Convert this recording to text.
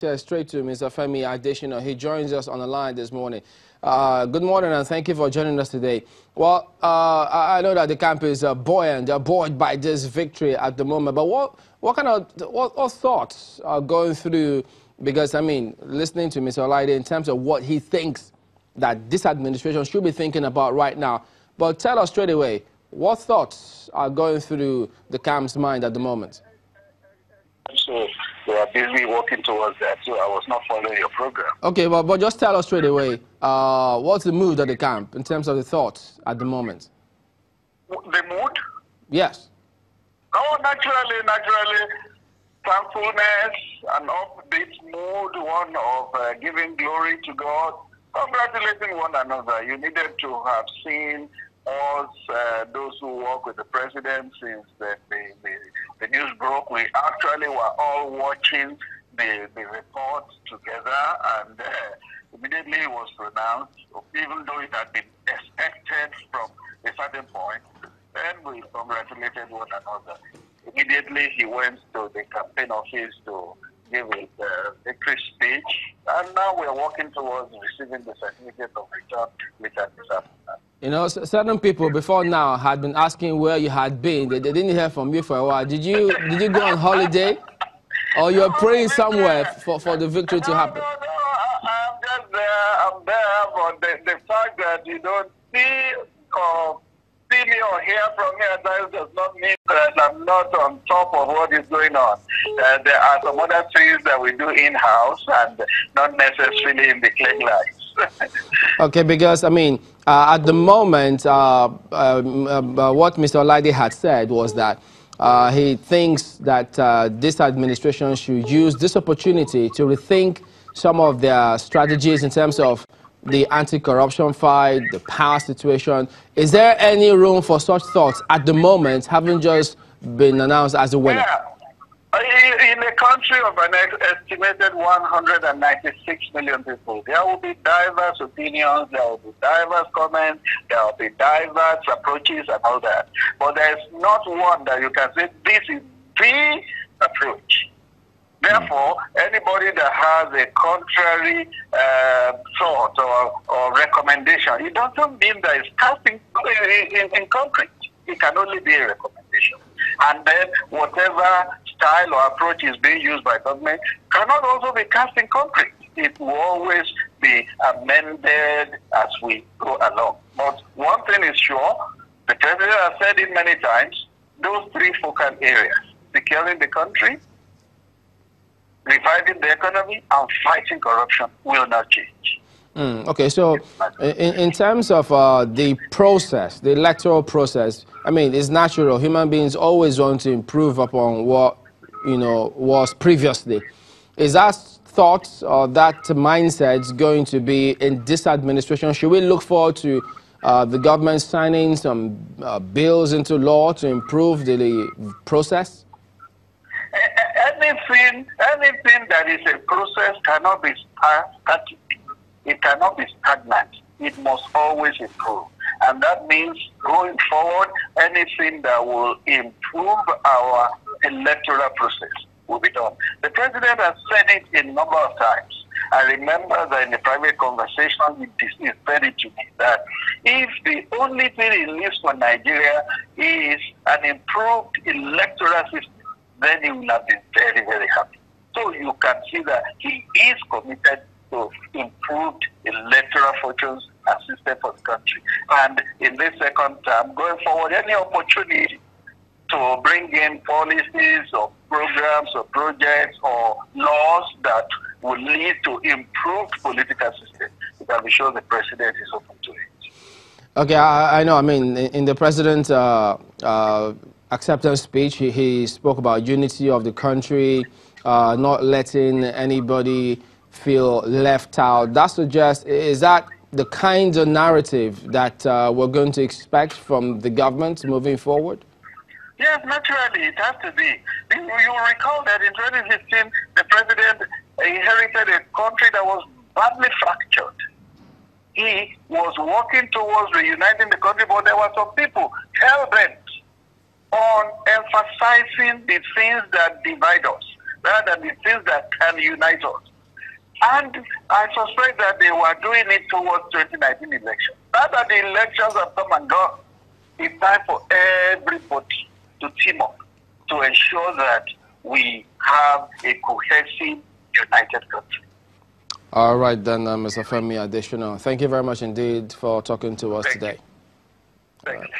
Straight to Mr. Femi Adesina. He joins us on the line this morning. Good morning and thank you for joining us today. Well, I know that the camp is buoyant, they're buoyed by this victory at the moment. But what thoughts are going through? Because I mean, listening to Mr. Olaide in terms of what he thinks that this administration should be thinking about right now. But tell us straight away, what thoughts are going through the camp's mind at the moment? So we are busy working towards that, so I was not following your program. Okay, but just tell us straight away, what's the mood of the camp in terms of the thoughts at the moment? The mood? Yes. Oh, naturally, thankfulness, an upbeat mood, one of giving glory to God, congratulating one another. You needed to have seen us, those who work with the president since the news broke. We actually were all watching the report together, and immediately it was pronounced, even though it had been expected from a certain point. Then we congratulated one another. Immediately he went to the campaign office to give a victory speech, and now we are working towards receiving the certificate of return later this afternoon. You know, certain people before now had been asking where you had been. They didn't hear from you for a while. Did you go on holiday, or you're praying somewhere for the victory to happen? No, I'm just there. I'm there, but the fact that you don't see me or hear from me at times does not mean that I'm not on top of what is going on. There are some other things that we do in-house and not necessarily in the clinic lights. Okay, because I mean, at the moment, what Mr. Olaide had said was that he thinks that this administration should use this opportunity to rethink some of their strategies in terms of the anti-corruption fight, the power situation. Is there any room for such thoughts at the moment, having just been announced as a winner? Yeah. In a country of an estimated 196 million people, there will be diverse opinions, there will be diverse comments, there will be diverse approaches and all that. But there is not one that you can say this is the approach. Therefore, anybody that has a contrary thought or recommendation, it doesn't mean that it's casting in concrete. It can only be a recommendation. And then whatever style or approach is being used by government cannot also be cast in concrete. It will always be amended as we go along. But one thing is sure, the president has said it many times, those three focal areas, securing the country, reviving the economy, and fighting corruption will not change. Okay, so in terms of the process, the electoral process, I mean, it's natural. Human beings always want to improve upon what, was previously. Is that thought or that mindset going to be in this administration? Should we look forward to the government signing some bills into law to improve the process? Anything that is a process cannot be static. It cannot be stagnant. It must always improve. And that means going forward, anything that will improve our electoral process will be done. The president has said it a number of times. I remember that in a private conversation, he said it to me that if the only thing he leaves for Nigeria is an improved electoral system, then he will have been very, very happy. So you can see that he is committed to improved electoral fortunes and system for the country. And in this second term, going forward, any opportunity to bring in policies or programs or projects or laws that will lead to improved political system, you can be sure the president is open to it. Okay, I know. I mean, in the president's acceptance speech, he spoke about unity of the country, not letting anybody feel left out. That suggests, is that the kind of narrative that we're going to expect from the government moving forward? Yes, naturally, it has to be. You recall that in 2015, the president inherited a country that was badly fractured. He was working towards reuniting the country, but there were some people hell-bent on emphasizing the things that divide us. rather than the things that can unite us. And I suspect that they were doing it towards 2019 elections. Now that the elections have come and gone, it's time for everybody to team up to ensure that we have a cohesive, united country. All right, then, Mr. Femi Adesina. Thank you very much indeed for talking to us today. Thank you.